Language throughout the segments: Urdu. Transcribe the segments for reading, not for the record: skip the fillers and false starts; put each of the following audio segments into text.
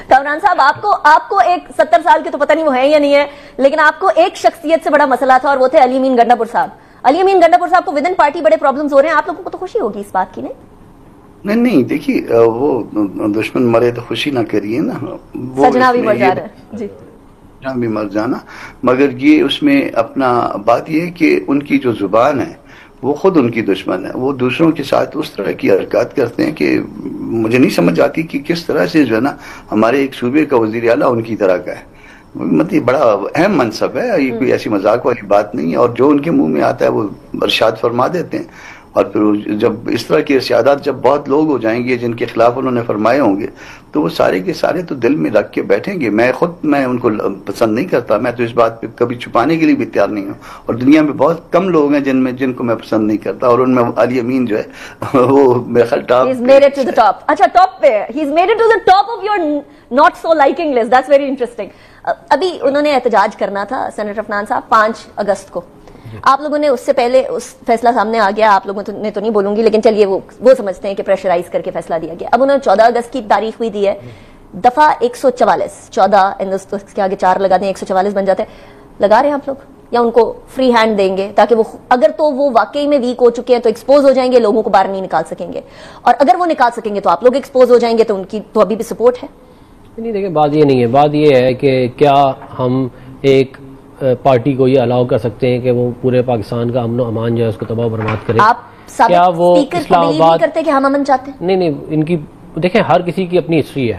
کامران صاحب آپ کو ایک 70 سال کے تو پتہ نہیں وہ ہیں یا نہیں ہے، لیکن آپ کو ایک شخصیت سے بڑا مسئلہ تھا اور وہ تھے علی امین گنڈا پور صاحب. علی امین گنڈا پور صاحب کو ودن پارٹی بڑے پرابلمز ہو رہے ہیں، آپ لوگوں کو تو خوشی ہوگی اس بات کی نہیں دیکھیے وہ دشمن مرے تو خوشی نہ کریے نا، سجنا بھی مر جا رہا ہے جی، بھی مر جانا. مگر یہ اس میں اپنا بات یہ ہے کہ ان کی جو زبان ہے وہ خود ان کی دشمن ہے. وہ دوسروں کے ساتھ اس طرح کی حرکات کرتے ہیں کہ مجھے نہیں سمجھ آتی کہ کس طرح سے جو ہے نا ہمارے ایک صوبے کا وزیر اعلیٰ ان کی طرح کا ہے. مطلب بڑا اہم منصب ہے، یہ کوئی ایسی مذاق والی بات نہیں ہے. اور جو ان کے منہ میں آتا ہے وہ ارشاد فرما دیتے ہیں. اور پھر جب اس طرح کے ارشادات جب بہت لوگ ہو جائیں گے جن کے خلاف انہوں نے فرمائے ہوں گے تو وہ سارے کے سارے تو دل میں رکھ کے بیٹھیں گے. میں ان کو پسند نہیں کرتا، میں تو اس بات پہ کبھی چھپانے کے لیے بھی تیار نہیں ہوں. اور دنیا میں بہت کم لوگ ہیں جن کو میں پسند نہیں کرتا، اور ان میں علی امین جو ہے وہ میرے خیال top. He's made it to the top. اچھا ٹاپ پہ he's made it to the top of your not so liking list. That's very interesting. ابھی انہوں نے احتجاج کرنا تھا سینیٹر عفنان صاحب 5 اگست کو. آپ لوگوں نے اس سے پہلے اس فیصلہ سامنے آ گیا، آپ لوگوں نے تو نہیں بولوں گی لیکن چلیے وہ سمجھتے ہیں کہ پریشرائز کر کے فیصلہ دیا گیا. اب انہوں نے 14 اگست کی تاریخ ہوئی دی ہے، دفعہ 144 14 کے آگے 4 لگا دیں 144 بن جاتے ہیں. لگا رہے ہیں آپ لوگ یا ان کو فری ہینڈ دیں گے تاکہ وہ اگر تو وہ واقعی میں ویک ہو چکے ہیں تو ایکسپوز ہو جائیں گے، لوگوں کو باہر نہیں نکال سکیں گے، اور اگر وہ نکال سکیں گے تو آپ لوگ ایکسپوز ہو جائیں گے، تو ان کی تو ابھی بھی سپورٹ ہے. نہیں دیکھیں بات یہ نہیں ہے، بات یہ ہے کہ کیا ہم ایک پارٹی کو یہ الاؤ کر سکتے ہیں کہ وہ پورے پاکستان کا امن و امان جو ہے اس کو تباہ و برباد کرے؟ آپ سابق اسپیکر کو بلیو نہیں کرتے کہ ہم امن چاہتے ہیں؟ نہیں ان کی دیکھیں ہر کسی کی اپنی ہسٹری ہے،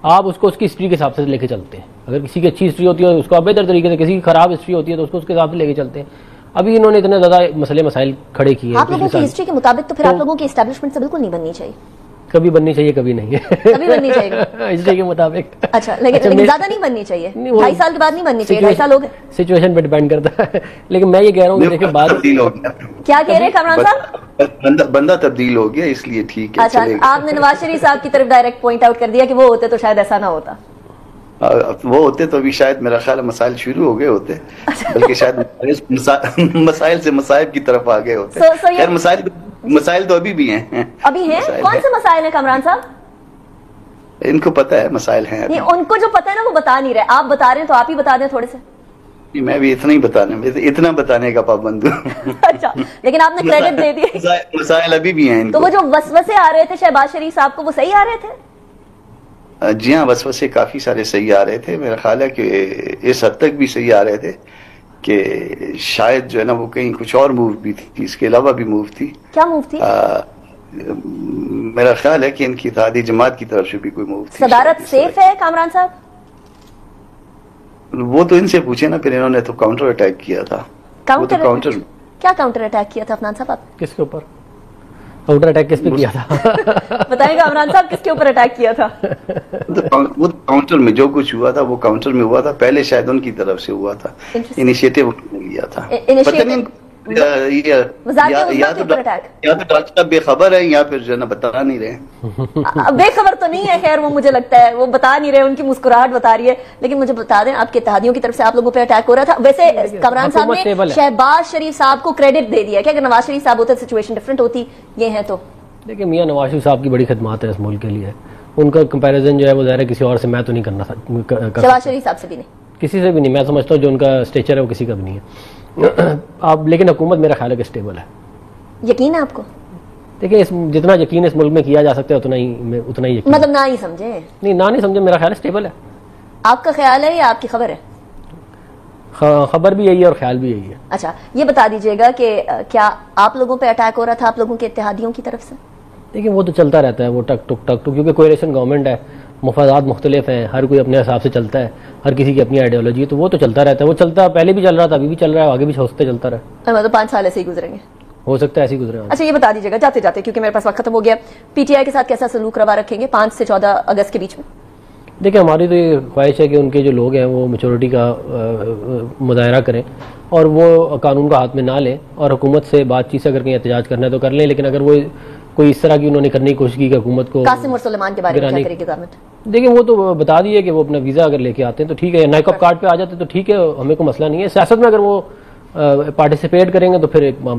آپ اس کو اس کی ہسٹری کے حساب سے لے کے چلتے ہیں. اگر کسی کی اچھی ہسٹری ہوتی ہے اس کو آپ بہتر طریقے سے، کسی کی خراب ہسٹری ہوتی ہے تو اس کو اس کے حساب سے لے کے چلتے ہیں. ابھی انہوں نے اتنے زیادہ مسائل کھڑے کیے ہیں آپ لوگوں کی ہسٹری کے مطابق، تو پھر آپ لوگوں کی اسٹیبلشمنٹ سے بالکل نہیں بننی چاہیے. کبھی بننی چاہیے کبھی نہیں ہے، کبھی بننی چاہیے ہسٹری کے مطابق. اچھا لیکن زیادہ نہیں بننی چاہیے، 2.5 سال کے بعد نہیں بننی چاہیے. 2.5 سال ہو گئے، سچویشن پہ ڈیپینڈ کرتا ہے. لیکن میں یہ کہہ رہا ہوں کہ دیکھیں بات کیا کہہ رہے ہیں کامران صاحب؟ بندہ تبدیل ہو گیا اس لیے ٹھیک ہے. اچھا آپ نے نواز شریف صاحب کی طرف ڈائریکٹ پوائنٹ آؤٹ کر دیا کہ وہ ہوتے تو شاید ایسا نہ ہوتا. وہ ہوتے تو ابھی شاید میرا خیال مسائل شروع ہو گئے ہوتے، بلکہ شاید مسائل سے مصائب کی طرف آ گئے ہوتے. خیر مسائل تو ابھی بھی ہیں. ابھی ہیں؟ کون سے مسائل ہیں کامران صاحب؟ ان کو پتہ ہے مسائل ہیں. ان کو جو پتہ ہے نا وہ بتا نہیں رہے، آپ بتا رہے ہیں تو آپ ہی بتا دیں تھوڑے سے. میں بھی اتنا بتانے کا پابند ہوں. اچھا لیکن آپ نے کریڈٹ دے دیا. مسائل ابھی بھی ہیں. تو وہ جو وسوسے آ رہے تھے شہباز شریف صاحب کو، وہ صحیح آ رہے تھے؟ جی ہاں وسوسے کافی سارے صحیح آ رہے تھے. میرا خیال ہے کہ اس حد تک بھی صحیح آ رہے تھے کہ شاید جو ہے نا وہ کہیں کچھ اور موو بھی تھی، اس کے علاوہ بھی موو تھی. کیا موو تھی؟ میرا خیال ہے کہ ان کی اتحادی جماعت کی طرف سے بھی کوئی موو تھی. صدارت سیف ہے کامران صاحب؟ وہ تو ان سے پوچھے نا، پھر انہوں نے تو کاؤنٹر اٹیک کیا تھا. کیا کاؤنٹر اٹیک کیا تھا عفنان صاحب؟ آپ کس کے اوپر کاؤنٹر اٹیک کس پہ کیا تھا؟ بتائیں گے عمران صاحب کس کے اوپر اٹیک کیا تھا؟ وہ کاؤنٹر میں جو کچھ ہوا تھا وہ کاؤنٹر میں ہوا تھا. پہلے شاید ان کی طرف سے ہوا تھا، انیشیٹو لیا تھا. پتہ نہیں یا تو ڈاکٹر صاحب بے خبر ہے یا پھر جو ہے نا بتا نہیں رہے. بے خبر تو نہیں ہے، خیر وہ مجھے لگتا ہے وہ بتا نہیں رہے، ان کی مسکراہٹ بتا رہی ہے. لیکن مجھے بتا دیں آپ کے اتحادیوں کی طرف سے آپ لوگوں پہ اٹیک ہو رہا تھا. ویسے کامران صاحب نے شہباز شریف صاحب کو کریڈٹ دے دیا کہ اگر نواز شریف صاحب ہوتے سچویشن ڈفرنٹ ہوتی. یہ ہے تو دیکھیں میاں نواز شریف صاحب کی بڑی خدمات ہے اس ملک کے لیے، ان کا کمپیریزن جو ہے وہ ظاہر ہے کسی اور سے میں تو نہیں کرنا. شہباز شریف صاحب سے بھی نہیں، کسی سے بھی نہیں. میں سمجھتا ہوں جو ان کا اسٹیچر ہے وہ کسی کا بھی نہیں ہے. اب لیکن حکومت میرا خیال ہے کہ اسٹیبل ہے. یقین ہے آپ کو؟ دیکھیں جتنا یقین اس ملک میں کیا جا سکتا ہے اتنا ہی یقین. مطلب نہ ہی سمجھے؟ نہیں سمجھے، میرا خیال اسٹیبل ہے. آپ کا خیال ہے یا آپ کی خبر ہے؟ خبر بھی یہی ہے اور خیال بھی یہی ہے. اچھا یہ بتا دیجئے گا کہ کیا آپ لوگوں پہ اٹیک ہو رہا تھا آپ لوگوں کے اتحادیوں کی طرف سے؟ دیکھیں وہ تو چلتا رہتا ہے، وہ ٹک ٹک ٹک ٹک، کیونکہ کوئلیشن گورنمنٹ ہے، مفادات مختلف ہیں، ہر کوئی اپنے حساب سے چلتا ہے، ہر کسی کی اپنی آئیڈیالوجی ہے، تو وہ تو چلتا رہتا ہے. وہ چلتا پہلے بھی چل رہا تھا، ابھی بھی چل رہا ہے، آگے بھی ہوتے چلتا رہا. مطلب 5 سال ایسے ہی گزریں گے؟ ہو سکتا ہے ایسے ہی گزرے. اچھا یہ بتا دیجیے گا جاتے جاتے، کیونکہ میرے پاس وقت ختم ہو گیا، پی ٹی آئی کے ساتھ کیسا سلوک روا رکھیں گے 5 سے 14 اگست کے بیچ میں؟ دیکھیں ہماری تو یہ خواہش ہے کہ ان کے جو لوگ ہیں وہ میچورٹی کا مظاہرہ کریں اور وہ قانون کا ہاتھ میں نہ لیں، اور حکومت سے بات چیت سے اگر کہیں احتجاج کرنا ہے تو کر لیں. لیکن اگر وہ کوئی اس طرح کی انہوں نے کرنے کی کوشش کی کہ حکومت کو قاسم اور سلیمان کے بارے میں کیا کرے گی گورنمنٹ؟ دیکھیں وہ تو بتا دیے کہ وہ اپنا ویزا اگر لے کے آتے ہیں تو ٹھیک ہے، نائکاپ کارڈ پہ آ جاتے تو ٹھیک ہے، ہمیں کوئی مسئلہ نہیں ہے. سیاست میں اگر وہ پارٹیسپیٹ کریں گے تو پھر ایک معاملہ